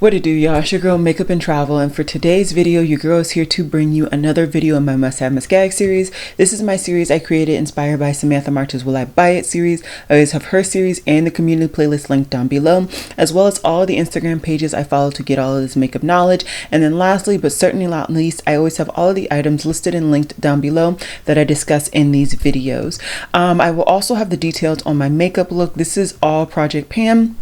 What it do, y'all? It's your girl Makeup and Travel, and for today's video, your girl is here to bring you another video in my Must Have Must Gag series. This is my series I created inspired by Samantha March's Will I Buy It series. I always have her series and the community playlist linked down below, as well as all the Instagram pages I follow to get all of this makeup knowledge. And then lastly, but certainly not least, I always have all of the items listed and linked down below that I discuss in these videos. I will also have the details on my makeup look. This is all Project Pan.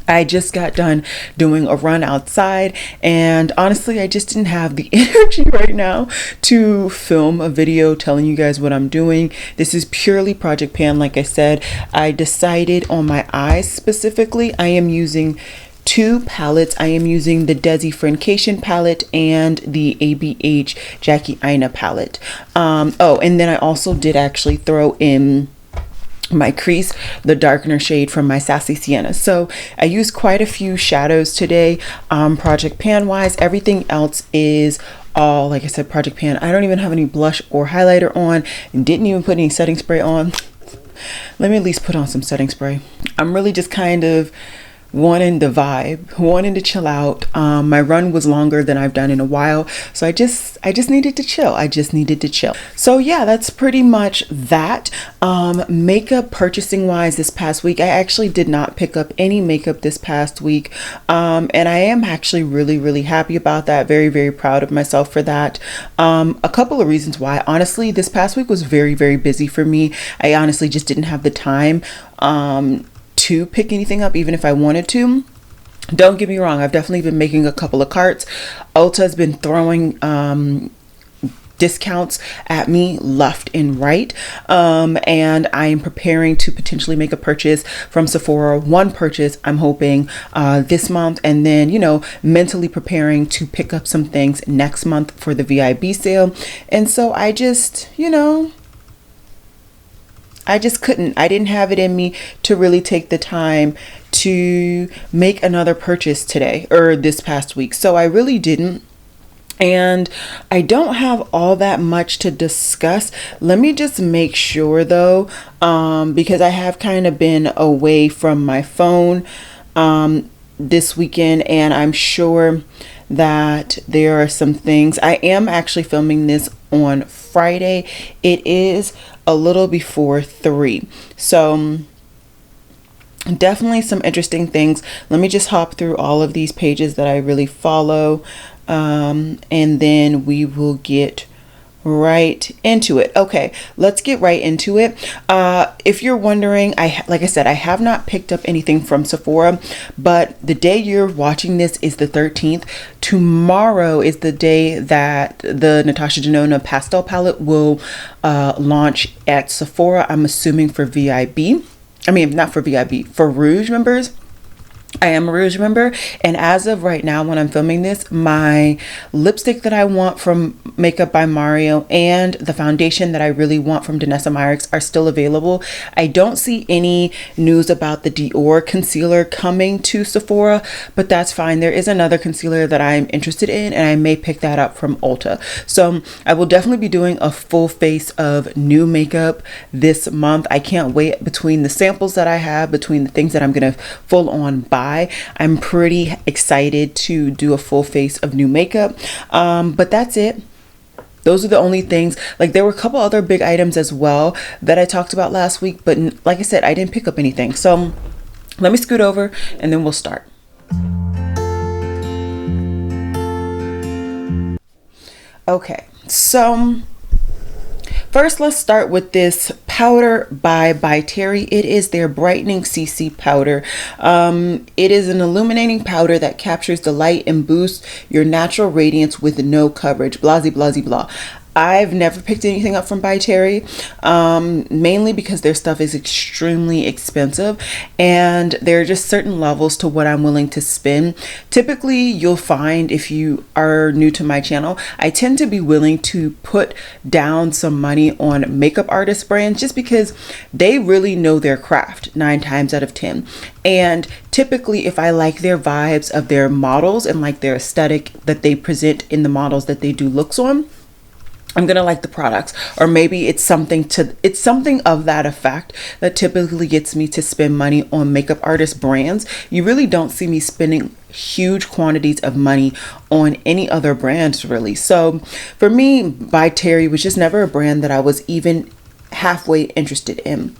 I just got done doing a run outside, and honestly I just didn't have the energy right now to film a video telling you guys what I'm doing. This is purely Project Pan. Like I said, I decided on my eyes specifically. I am using two palettes. I am using the Desi Friendcation palette and the ABH Jackie Aina palette. Oh, and then I also did actually throw in my crease, the darkener shade from my Sassy Sienna. So I used quite a few shadows today. Project Pan wise, everything else is all, like I said, Project Pan. I don't even have any blush or highlighter on, and didn't even put any setting spray on. Let me at least put on some setting spray. I'm really just kind of wanting the vibe, wanting to chill out. My run was longer than I've done in a while, so I just needed to chill. I just needed to chill. So yeah, that's pretty much that. Makeup purchasing wise, this past week I actually did not pick up any makeup this past week, and I am actually really happy about that. Very proud of myself for that. A couple of reasons why. Honestly, this past week was very busy for me. I honestly just didn't have the time to pick anything up, even if I wanted to. Don't get me wrong, I've definitely been making a couple of carts. Ulta has been throwing discounts at me left and right, and I am preparing to potentially make a purchase from Sephora. One purchase I'm hoping this month, and then, you know, mentally preparing to pick up some things next month for the VIB sale. And so I just, you know, I didn't have it in me to really take the time to make another purchase today or this past week. So I really didn't. And I don't have all that much to discuss. Let me just make sure though, because I have kind of been away from my phone this weekend, and I'm sure that there are some things. I am actually filming this on Friday. It is a little before 3, so definitely some interesting things. Let me just hop through all of these pages that I really follow, and then we will get right into it. Okay, let's get right into it. If you're wondering, like I said, I have not picked up anything from Sephora, but the day you're watching this is the 13th. Tomorrow is the day that the Natasha Denona pastel palette will launch at Sephora. I'm assuming for VIB. I mean, not for VIB, for Rouge members. I am a Rouge member, and as of right now when I'm filming this, my lipstick that I want from Makeup by Mario and the foundation that I really want from Danessa Myricks are still available. I don't see any news about the Dior concealer coming to Sephora, but that's fine. There is another concealer that I'm interested in, and I may pick that up from Ulta. So I will definitely be doing a full face of new makeup this month. I can't wait. Between the samples that I have, between the things that I'm gonna full on buy, I'm pretty excited to do a full face of new makeup. But that's it. Those are the only things. Like, there were a couple other big items as well that I talked about last week, but like I said, I didn't pick up anything. So let me scoot over and then we'll start. Okay, so first, let's start with this powder by Terry. It is their Brightening CC powder. It is an illuminating powder that captures the light and boosts your natural radiance with no coverage. Blah, blah, blah, blah. I've never picked anything up from By Terry, mainly because their stuff is extremely expensive, and there are just certain levels to what I'm willing to spend. Typically, you'll find, if you are new to my channel, I tend to be willing to put down some money on makeup artist brands just because they really know their craft 9 times out of 10. And typically, if I like their vibes of their models and like their aesthetic that they present in the models that they do looks on, I'm gonna like the products, or maybe it's something of that effect that typically gets me to spend money on makeup artist brands. You really don't see me spending huge quantities of money on any other brands really. So for me, By Terry was just never a brand that I was even halfway interested in.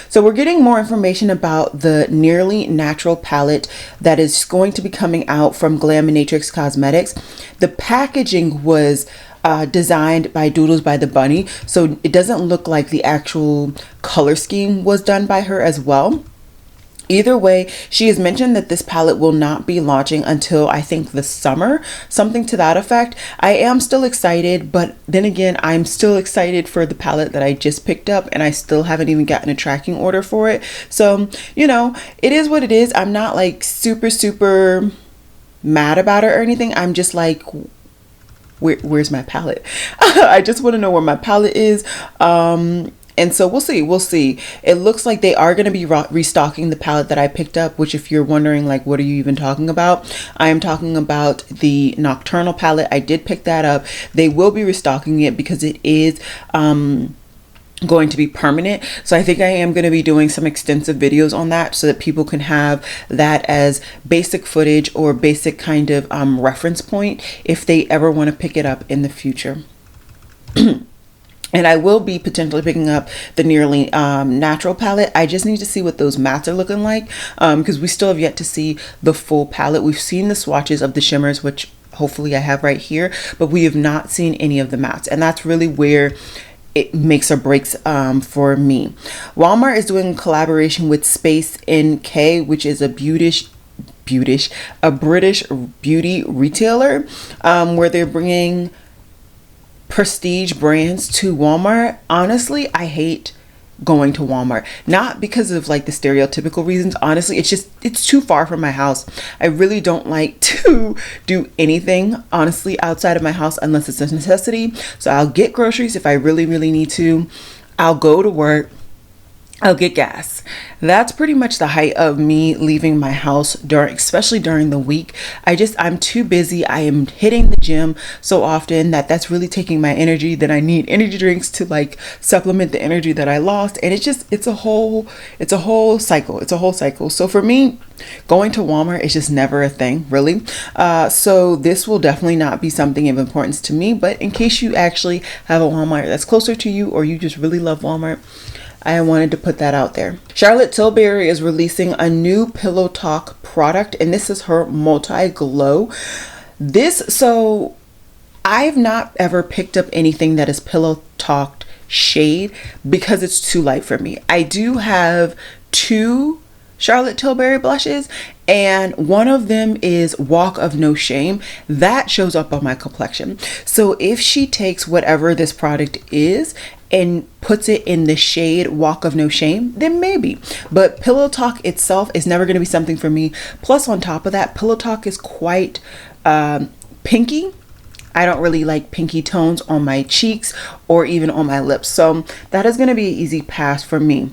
So we're getting more information about the Nearly Natural palette that is going to be coming out from Glaminatrix Cosmetics. The packaging was designed by Doodles by the Bunny, so it doesn't look like the actual color scheme was done by her as well. Either way, she has mentioned that this palette will not be launching until I think the summer, something to that effect. I am still excited, but then again, I'm still excited for the palette that I just picked up, and I still haven't even gotten a tracking order for it. So, you know, it is what it is. I'm not like super mad about it or anything. I'm just like, where's my palette? I just want to know where my palette is. And so we'll see. It looks like they are going to be restocking the palette that I picked up, which, if you're wondering, like, what are you even talking about? I am talking about the Nocturnal palette. I did pick that up. They will be restocking it because it is going to be permanent. So I think I am going to be doing some extensive videos on that so that people can have that as basic footage or basic kind of reference point if they ever want to pick it up in the future. And I will be potentially picking up the Nearly Natural palette. I just need to see what those mattes are looking like, because we still have yet to see the full palette. We've seen the swatches of the shimmers, which hopefully I have right here, but we have not seen any of the mattes. And that's really where it makes or breaks for me. Walmart is doing a collaboration with Space NK, which is a British beauty retailer, where they're bringing prestige brands to Walmart. Honestly, I hate going to Walmart, not because of like the stereotypical reasons. Honestly, it's too far from my house. I really don't like to do anything honestly outside of my house unless it's a necessity. So I'll get groceries if I really need to. I'll go to work, I'll get gas. That's pretty much the height of me leaving my house especially during the week. I'm too busy. I am hitting the gym so often that's really taking my energy. Then I need energy drinks to like supplement the energy that I lost. And it's a whole cycle. It's a whole cycle. So for me, going to Walmart is just never a thing, really. So this will definitely not be something of importance to me, but in case you actually have a Walmart that's closer to you, or you just really love Walmart, I wanted to put that out there. Charlotte Tilbury is releasing a new Pillow Talk product, and this is her multi-glow. So I've not ever picked up anything that is Pillow Talk shade because it's too light for me. I do have 2 Charlotte Tilbury blushes, and one of them is Walk of No Shame. That shows up on my complexion. So if she takes whatever this product is and puts it in the shade Walk of No Shame, then maybe. But Pillow Talk itself is never going to be something for me. Plus, on top of that, Pillow Talk is quite pinky. I don't really like pinky tones on my cheeks or even on my lips. So that is going to be an easy pass for me.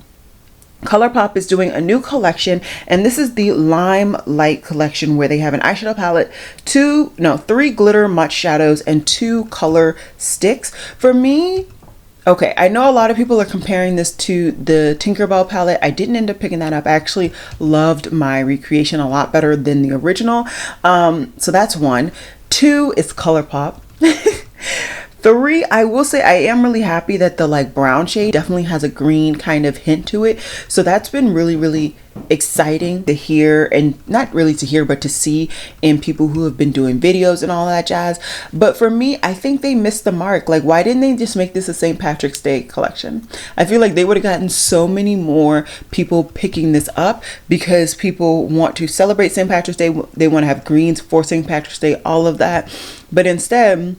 Colourpop is doing a new collection, and this is the Lime Light collection, where they have an eyeshadow palette, 3 glitter matte shadows, and 2 color sticks. For me, okay, I know a lot of people are comparing this to the Tinkerbell palette. I didn't end up picking that up. I actually loved my recreation a lot better than the original. So that's 1. 2 is Colourpop. 3, I will say I am really happy that the like brown shade definitely has a green kind of hint to it. So that's been really exciting to hear, and not really to hear, but to see in people who have been doing videos and all that jazz. But for me, I think they missed the mark. Like, why didn't they just make this a St. Patrick's Day collection? I feel like they would have gotten so many more people picking this up, because people want to celebrate St. Patrick's Day. They want to have greens for St. Patrick's Day, all of that. But instead,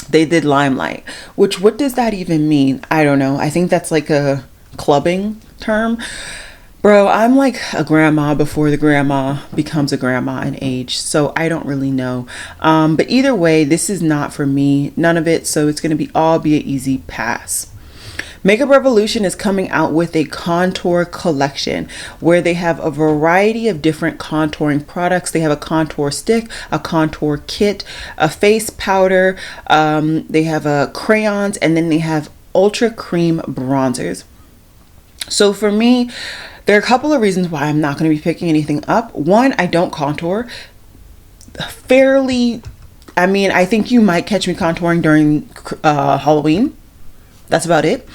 they did Limelight, which, what does that even mean? I don't know. I think that's like a clubbing term. Bro, I'm like a grandma before the grandma becomes a grandma in age, so I don't really know. But either way, this is not for me, none of it. So it's going to be an easy pass. Makeup Revolution is coming out with a contour collection where they have a variety of different contouring products. They have a contour stick, a contour kit, a face powder, they have crayons, and then they have ultra cream bronzers. So for me, there are a couple of reasons why I'm not going to be picking anything up. One, I don't contour fairly. I mean, I think you might catch me contouring during Halloween. That's about it.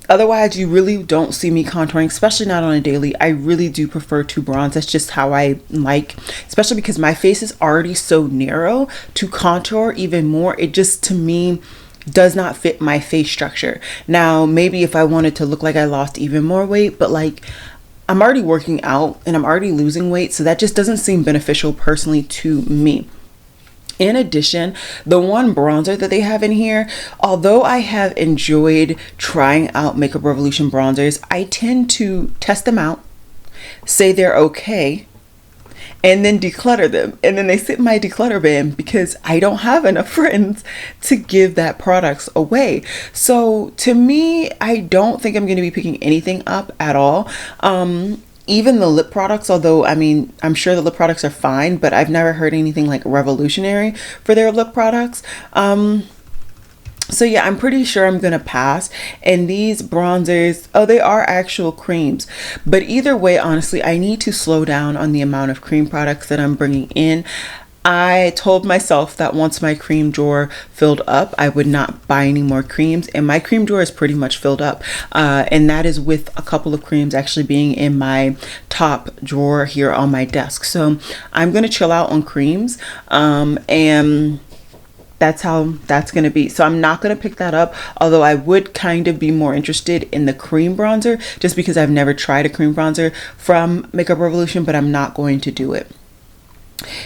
Otherwise, you really don't see me contouring, especially not on a daily. I really do prefer to bronze. That's just how I like, especially because my face is already so narrow. To contour even more, it just, to me, does not fit my face structure. Now, maybe if I wanted to look like I lost even more weight, but like, I'm already working out and I'm already losing weight, so that just doesn't seem beneficial personally to me. In addition, the one bronzer that they have in here, although I have enjoyed trying out Makeup Revolution bronzers, I tend to test them out, say they're okay, and then declutter them. And then they sit in my declutter bin because I don't have enough friends to give that products away. So to me, I don't think I'm going to be picking anything up at all. Even the lip products, although I mean, I'm sure the lip products are fine, but I've never heard anything like revolutionary for their lip products. So yeah, I'm pretty sure I'm gonna pass. And these bronzers, oh, they are actual creams. But either way, honestly, I need to slow down on the amount of cream products that I'm bringing in. I told myself that once my cream drawer filled up, I would not buy any more creams, and my cream drawer is pretty much filled up, and that is with a couple of creams actually being in my top drawer here on my desk. So I'm gonna chill out on creams, and that's how that's gonna be. So I'm not gonna pick that up, although I would kind of be more interested in the cream bronzer just because I've never tried a cream bronzer from Makeup Revolution, but I'm not going to do it.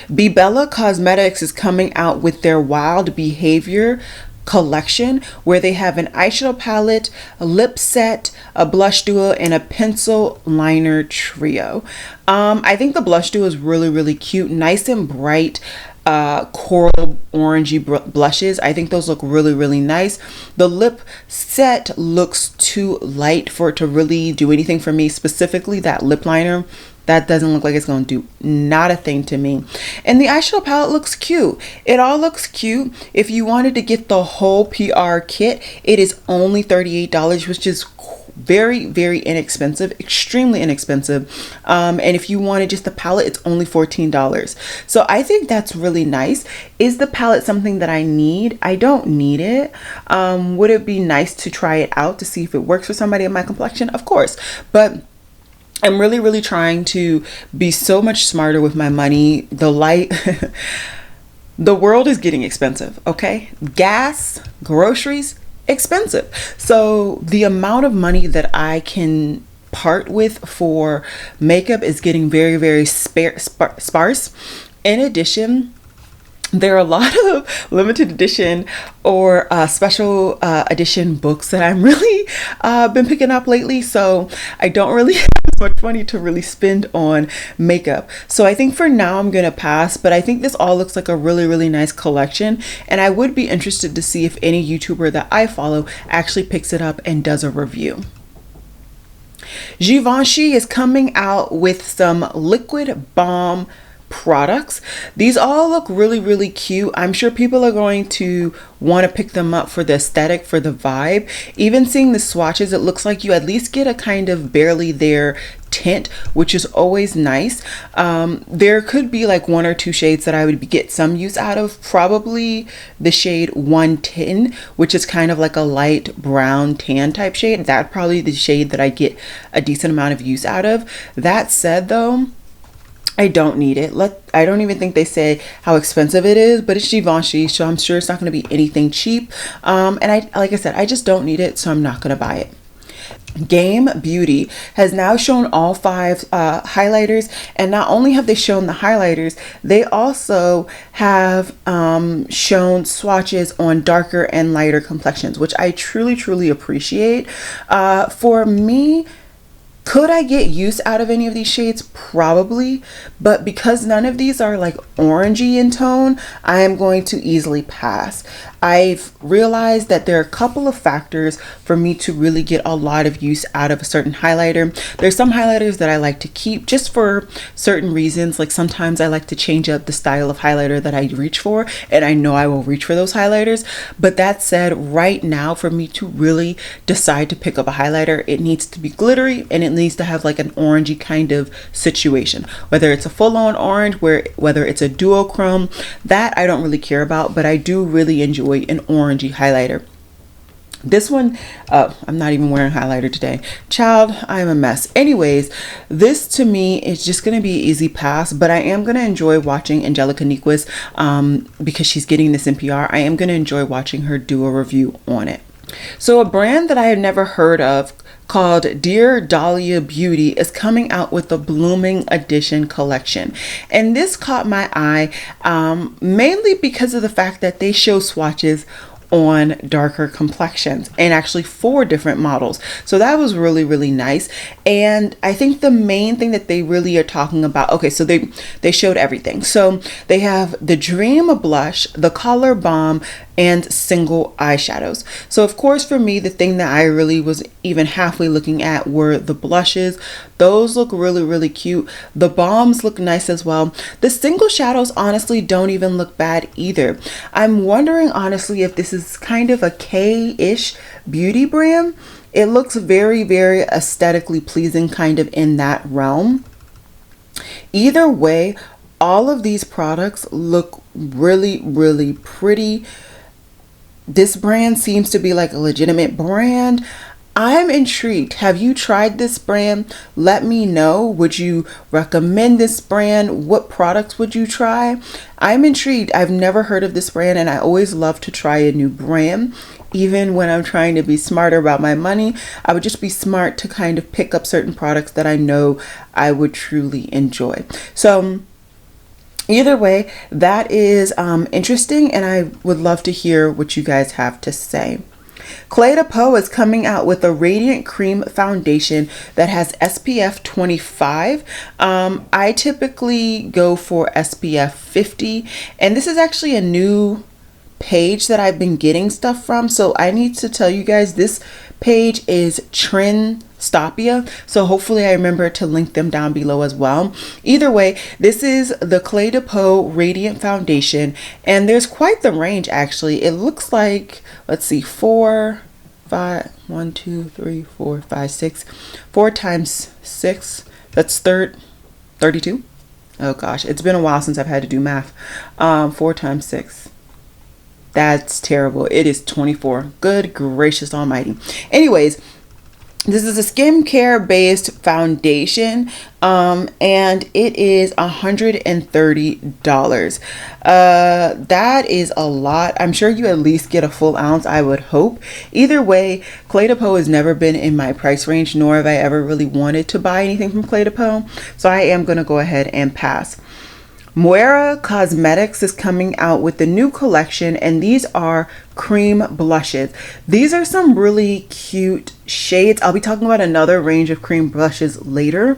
Mora Cosmetics is coming out with their Wild Behavior collection where they have an eyeshadow palette, a lip set, a blush duo, and a pencil liner trio. I think the blush duo is really cute, nice and bright. Coral orangey blushes. I think those look really nice. The lip set looks too light for it to really do anything for me, specifically that lip liner. That doesn't look like it's going to do not a thing to me. And the eyeshadow palette looks cute. It all looks cute. If you wanted to get the whole PR kit, it is only $38, which is very inexpensive, extremely inexpensive. And if you wanted just the palette, it's only $14. So I think that's really nice. Is the palette something that I need? I don't need it. Would it be nice to try it out to see if it works for somebody in my complexion? Of course. But I'm really trying to be so much smarter with my money. The world is getting expensive, okay? Gas, groceries, expensive. So the amount of money that I can part with for makeup is getting very sparse. In addition, there are a lot of limited edition or special edition books that I'm really been picking up lately. So I don't really have much money to really spend on makeup. So I think for now I'm gonna pass, but I think this all looks like a really nice collection. And I would be interested to see if any YouTuber that I follow actually picks it up and does a review. Givenchy is coming out with some liquid balm products. These all look really cute. I'm sure people are going to want to pick them up for the aesthetic, for the vibe. Even seeing the swatches, it looks like you at least get a kind of barely there tint, which is always nice. There could be like one or two shades that I would get some use out of. Probably the shade 110, which is kind of like a light brown tan type shade. That's probably the shade that I get a decent amount of use out of. That said though, I don't need it. I don't even think they say how expensive it is, but it's Givenchy, so I'm sure it's not going to be anything cheap. And like I said, I just don't need it, so I'm not going to buy it. Game Beauty has now shown all 5 highlighters, and not only have they shown the highlighters, they also have shown swatches on darker and lighter complexions, which I truly appreciate. For me, could I get use out of any of these shades? Probably, but because none of these are like orangey in tone, I am going to easily pass. I've realized that there are a couple of factors for me to really get a lot of use out of a certain highlighter. There's some highlighters that I like to keep just for certain reasons. Like sometimes I like to change up the style of highlighter that I reach for, and I know I will reach for those highlighters. But that said, right now for me to really decide to pick up a highlighter, it needs to be glittery and it needs to have like an orangey kind of situation. Whether it's a full-on orange, whether it's a duochrome, that I don't really care about, but I do really enjoy an orangey highlighter. This one, I'm not even wearing highlighter today. Child, I'm a mess. Anyways, this to me is just going to be an easy pass, but I am going to enjoy watching Angelica Niquez because she's getting this in PR. I am going to enjoy watching her do a review on it. So a brand that I had never heard of called Dear Dahlia Beauty is coming out with the Blooming Edition collection. And this caught my eye mainly because of the fact that they show swatches on darker complexions, and actually 4 different models. So that was really, really nice. And I think the main thing that they really are talking about, okay, so they showed everything. So they have the Dream Blush, the Color Bomb, and single eyeshadows. So of course for me, the thing that I really was even halfway looking at were the blushes. Those look really, really cute. The bombs look nice as well. The single shadows honestly don't even look bad either. I'm wondering honestly if this is kind of a K-ish beauty brand. It looks very, very aesthetically pleasing, kind of in that realm. Either way, all of these products look really, really pretty. This brand seems to be like a legitimate brand. I'm intrigued. Have you tried this brand? Let me know. Would you recommend this brand? What products would you try? I'm intrigued. I've never heard of this brand, and I always love to try a new brand. Even when I'm trying to be smarter about my money, I would just be smart to kind of pick up certain products that I know I would truly enjoy. So either way, that is interesting, and I would love to hear what you guys have to say. Clé de Peau is coming out with a Radiant Cream Foundation that has SPF 25. I typically go for SPF 50, and this is actually a new page that I've been getting stuff from. So I need to tell you guys, this page is Trendstopia. So hopefully I remember to link them down below as well. Either way, this is the Clé de Peau Radiant Foundation, and there's quite the range actually. It looks like, let's see, 4 times 6, that's 32. Oh gosh, it's been a while since I've had to do math. 4 times 6. That's terrible. It is 24. Good gracious almighty. Anyways, this is a skincare based foundation, and it is $130. That is a lot. I'm sure you at least get a full ounce, I would hope. Either way, Clé de Peau has never been in my price range, nor have I ever really wanted to buy anything from Clé de Peau, so I am going to go ahead and pass. Mora Cosmetics is coming out with the new collection, and these are cream blushes. These are some really cute shades. I'll be talking about another range of cream blushes later.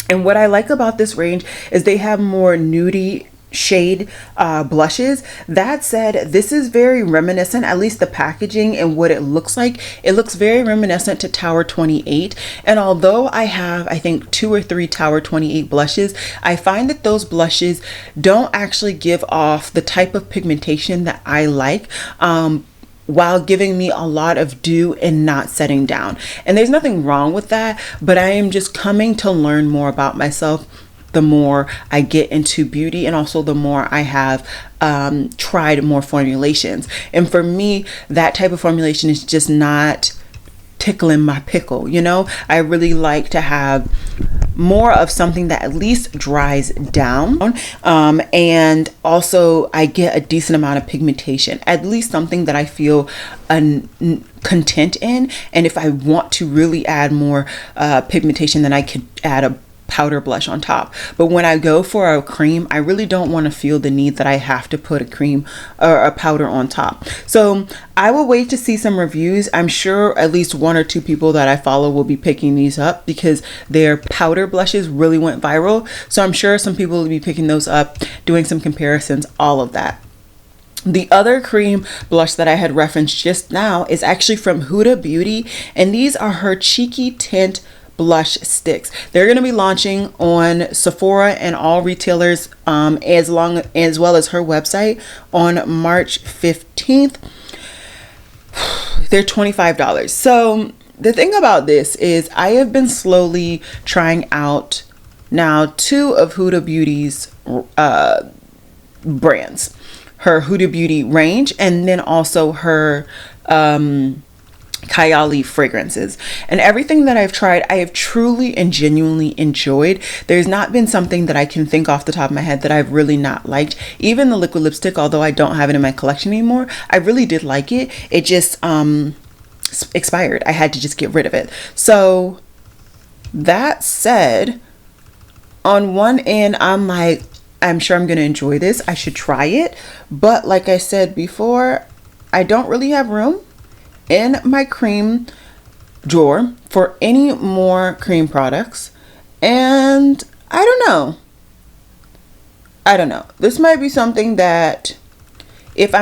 And what I like about this range is they have more nudie shade blushes. That said, this is very reminiscent, at least the packaging and what it looks like. It looks very reminiscent to Tower 28. And although I have, I think, 2 or 3 Tower 28 blushes, I find that those blushes don't actually give off the type of pigmentation that I like, while giving me a lot of dew and not setting down. And there's nothing wrong with that, but I am just coming to learn more about myself the more I get into beauty, and also the more I have tried more formulations. And for me, that type of formulation is just not tickling my pickle, you know? I really like to have more of something that at least dries down, and also I get a decent amount of pigmentation, at least something that I feel content in. And if I want to really add more pigmentation, then I could add a powder blush on top. But when I go for a cream, I really don't want to feel the need that I have to put a cream or a powder on top. So I will wait to see some reviews. I'm sure at least 1 or 2 people that I follow will be picking these up because their powder blushes really went viral. So I'm sure some people will be picking those up, doing some comparisons, all of that. The other cream blush that I had referenced just now is actually from Huda Beauty, and these are her Cheeky Tint blush sticks. They're going to be launching on Sephora and all retailers as well as her website on March 15th. They're $25. So the thing about this is I have been slowly trying out now 2 of Huda Beauty's brands. Her Huda Beauty range, and then also her Kayali fragrances. And everything that I've tried, I have truly and genuinely enjoyed. There's not been something that I can think off the top of my head that I've really not liked. Even the liquid lipstick, although I don't have it in my collection anymore, I really did like it. It just expired. I had to just get rid of it. So that said, on one end, I'm like, I'm sure I'm going to enjoy this. I should try it. But like I said before, I don't really have room in my cream drawer for any more cream products. And I don't know. This might be something that if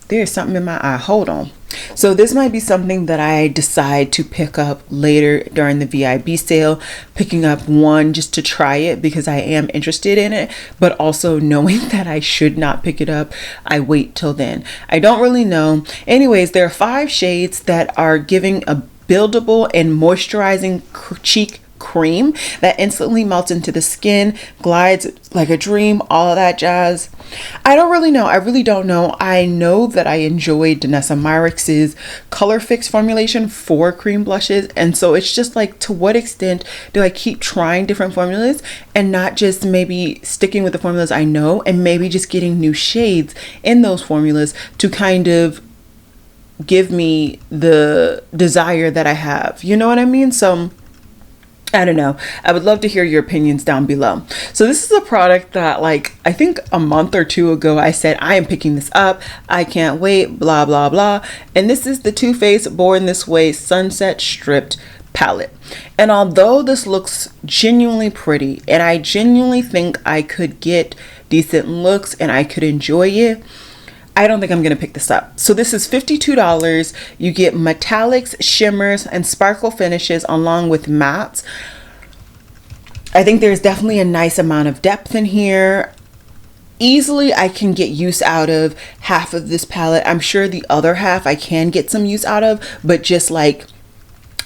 there's something in my eye. Hold on. So this might be something that I decide to pick up later during the VIB sale, picking up one just to try it because I am interested in it, but also knowing that I should not pick it up, I wait till then. I don't really know. Anyways, there are 5 shades that are giving a buildable and moisturizing cheek cream that instantly melts into the skin, glides like a dream, all of that jazz. I don't really know. I really don't know. I know that I enjoyed Danessa Myricks' Color Fix formulation for cream blushes, and so it's just like, to what extent do I keep trying different formulas and not just maybe sticking with the formulas I know, and maybe just getting new shades in those formulas to kind of give me the desire that I have. You know what I mean? So I don't know. I would love to hear your opinions down below. So this is a product that, like, I think a month or 2 ago I said I am picking this up. I can't wait, blah, blah, blah. And this is the Too Faced Born This Way Sunset Stripped palette. And although this looks genuinely pretty, and I genuinely think I could get decent looks and I could enjoy it, I don't think I'm going to pick this up. So this is $52. You get metallics, shimmers, and sparkle finishes along with mattes. I think there's definitely a nice amount of depth in here. Easily, I can get use out of half of this palette. I'm sure the other half I can get some use out of, but just like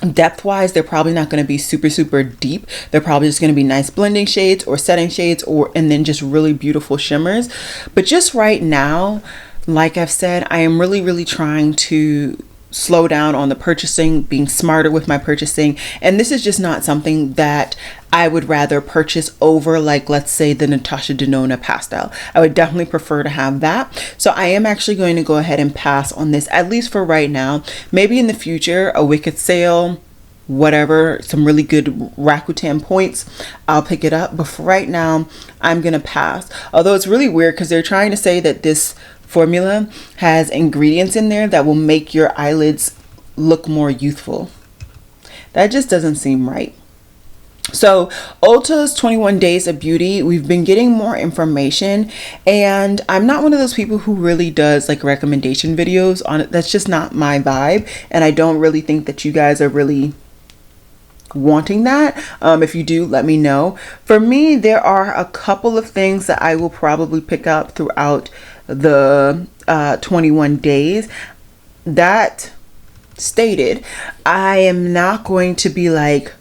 depth wise, they're probably not going to be super deep. They're probably just going to be nice blending shades or setting shades, and then just really beautiful shimmers. But just right now, like I've said, I am really trying to slow down on the purchasing, being smarter with my purchasing. And this is just not something that I would rather purchase over, like, let's say the Natasha Denona pastel. I would definitely prefer to have that. So I am actually going to go ahead and pass on this, at least for right now. Maybe in the future, a Wicked sale, whatever, some really good Rakuten points, I'll pick it up. But for right now, I'm gonna pass. Although it's really weird because they're trying to say that this formula has ingredients in there that will make your eyelids look more youthful. That just doesn't seem right. So Ulta's 21 Days of Beauty, we've been getting more information, and I'm not one of those people who really does like recommendation videos on it. That's just not my vibe, and I don't really think that you guys are really wanting that. If you do, let me know. For me, there are a couple of things that I will probably pick up throughout the 21 days. That stated, I am not going to be like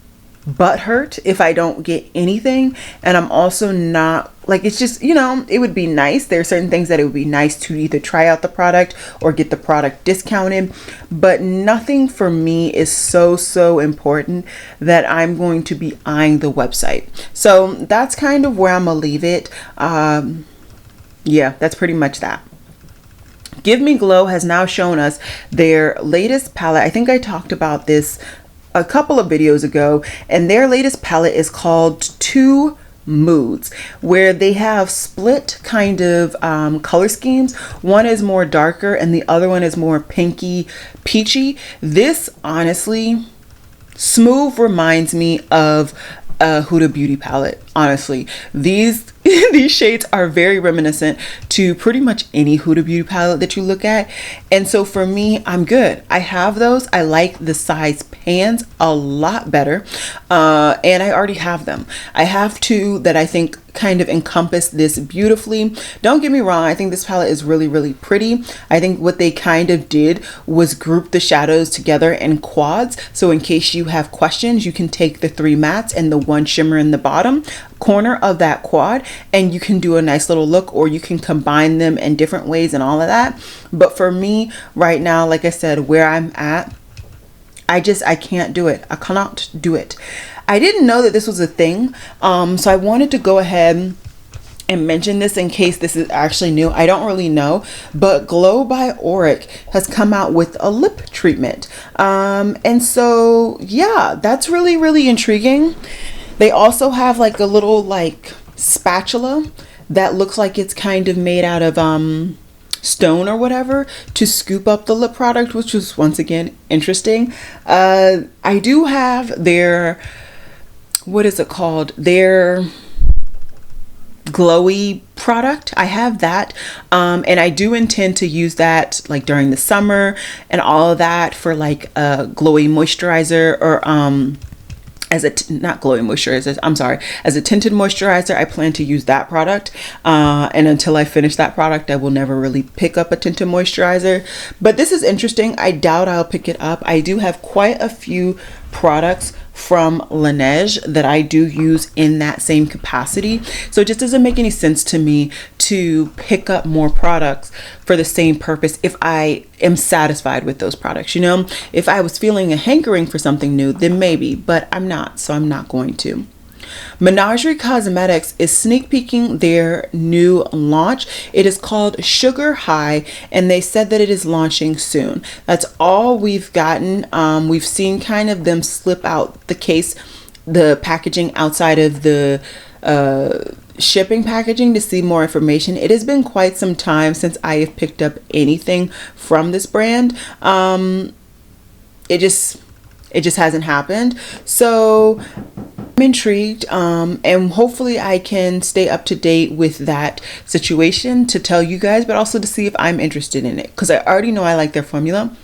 butthurt if I don't get anything, and I'm also not like, it's just, you know, it would be nice. There are certain things that it would be nice to either try out the product or get the product discounted, but nothing for me is so important that I'm going to be eyeing the website. So that's kind of where I'm gonna leave it. Yeah, that's pretty much that. Give Me Glow has now shown us their latest palette. I think I talked about this a couple of videos ago, and their latest palette is called Two Moods, where they have split kind of color schemes. One is more darker and the other one is more pinky peachy. This honestly, Smooth reminds me of a Huda Beauty palette. Honestly, these these shades are very reminiscent to pretty much any Huda Beauty palette that you look at. And so for me, I'm good. I have those. I like the size pans a lot better. And I already have them. I have two that I think kind of encompass this beautifully. Don't get me wrong, I think this palette is really, really pretty. I think what they kind of did was group the shadows together in quads. So in case you have questions, you can take the 3 mattes and the 1 shimmer in the bottom corner of that quad, and you can do a nice little look, or you can combine them in different ways and all of that. But for me right now, like I said, where I'm at, I can't do it. I cannot do it. I didn't know that this was a thing, so I wanted to go ahead and mention this in case this is actually new. I don't really know, but Glow by Auric has come out with a lip treatment, and so yeah, that's really, really intriguing. They also have like a little like spatula that looks like it's kind of made out of stone or whatever to scoop up the lip product, which was once again interesting. I do have their, what is it called, their glowy product. I have that, and I do intend to use that like during the summer and all of that for like a glowy moisturizer, or as a not glowy moisturizer, I'm sorry, as a tinted moisturizer. I plan to use that product, and until I finish that product, I will never really pick up a tinted moisturizer. But this is interesting. I doubt I'll pick it up. I do have quite a few products from Laneige that I do use in that same capacity, so it just doesn't make any sense to me to pick up more products for the same purpose if I am satisfied with those products. You know, if I was feeling a hankering for something new, then maybe, but I'm not, so I'm not going to. Menagerie Cosmetics is sneak peeking their new launch. It is called Sugar High, and they said that it is launching soon. That's all we've gotten. We've seen kind of them slip out the case, the packaging outside of the shipping packaging to see more information. It has been quite some time since I have picked up anything from this brand. It just hasn't happened. So I'm intrigued, and hopefully I can stay up to date with that situation to tell you guys, but also to see if I'm interested in it, because I already know I like their formula.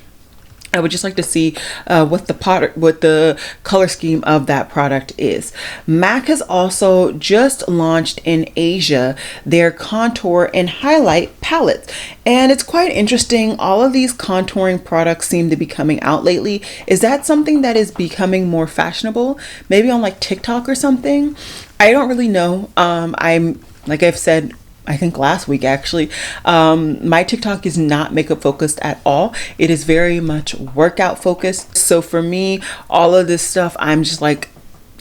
I would just like to see what the color scheme of that product is. MAC has also just launched in Asia their contour and highlight palettes, and it's quite interesting. All of these contouring products seem to be coming out lately. Is that something that is becoming more fashionable? Maybe on like TikTok or something? I don't really know. I'm, like I've said, I think last week actually, my TikTok is not makeup focused at all. It is very much workout focused. So for me, all of this stuff, I'm just like,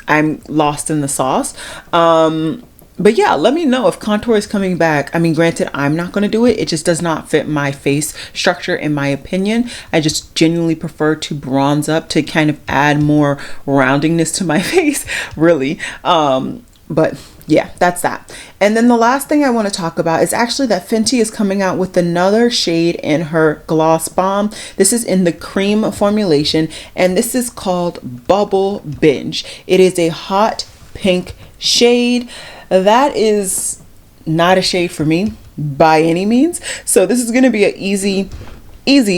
I'm lost in the sauce. But yeah, let me know if contour is coming back. I mean, granted, I'm not going to do it. It just does not fit my face structure, in my opinion. I just genuinely prefer to bronze up to kind of add more roundingness to my face, really. But yeah, that's that. And then the last thing I want to talk about is actually that Fenty is coming out with another shade in her gloss bomb. This is in the cream formulation, and this is called Bubble Binge. It is a hot pink shade. That is not a shade for me by any means. So this is going to be an easy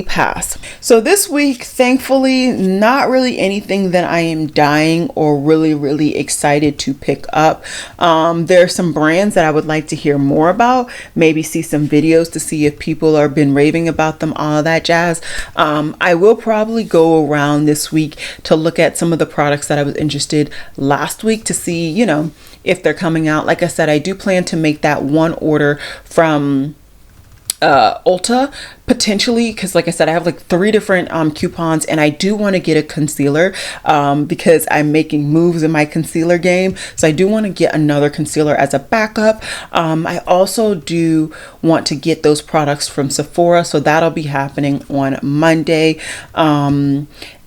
pass. So this week, thankfully, not really anything that I am dying or really excited to pick up. There are some brands that I would like to hear more about, maybe see some videos to see if people are been raving about them, all of that jazz. I will probably go around this week to look at some of the products that I was interested last week to see, you know, if they're coming out. Like I said, I do plan to make that one order from Ulta potentially, because like I said, I have like 3 different coupons, and I do want to get a concealer because I'm making moves in my concealer game. So I do want to get another concealer as a backup. I also do want to get those products from Sephora, so that'll be happening on Monday.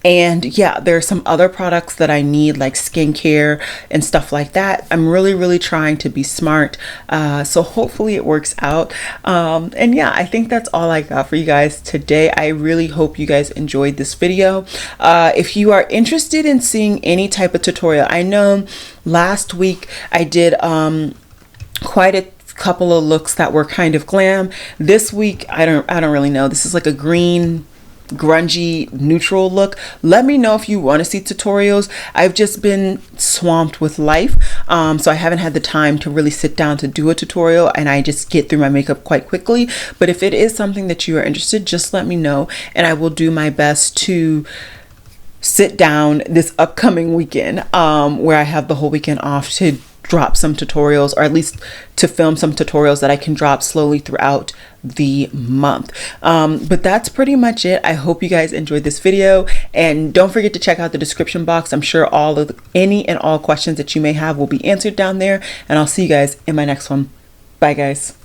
And yeah, there are some other products that I need, like skincare and stuff like that. I'm really trying to be smart. So hopefully it works out. And yeah, I think that's all I got for you guys today. I really hope you guys enjoyed this video. If you are interested in seeing any type of tutorial, I know last week I did quite a couple of looks that were kind of glam. This week, I don't really know. This is like a green grungy neutral look. Let me know if you want to see tutorials. I've just been swamped with life, so I haven't had the time to really sit down to do a tutorial, and I just get through my makeup quite quickly. But if it is something that you are interested, just let me know, and I will do my best to sit down this upcoming weekend, where I have the whole weekend off, to drop some tutorials, or at least to film some tutorials that I can drop slowly throughout the month. But that's pretty much it. I hope you guys enjoyed this video, and don't forget to check out the description box. I'm sure any and all questions that you may have will be answered down there, and I'll see you guys in my next one. Bye guys.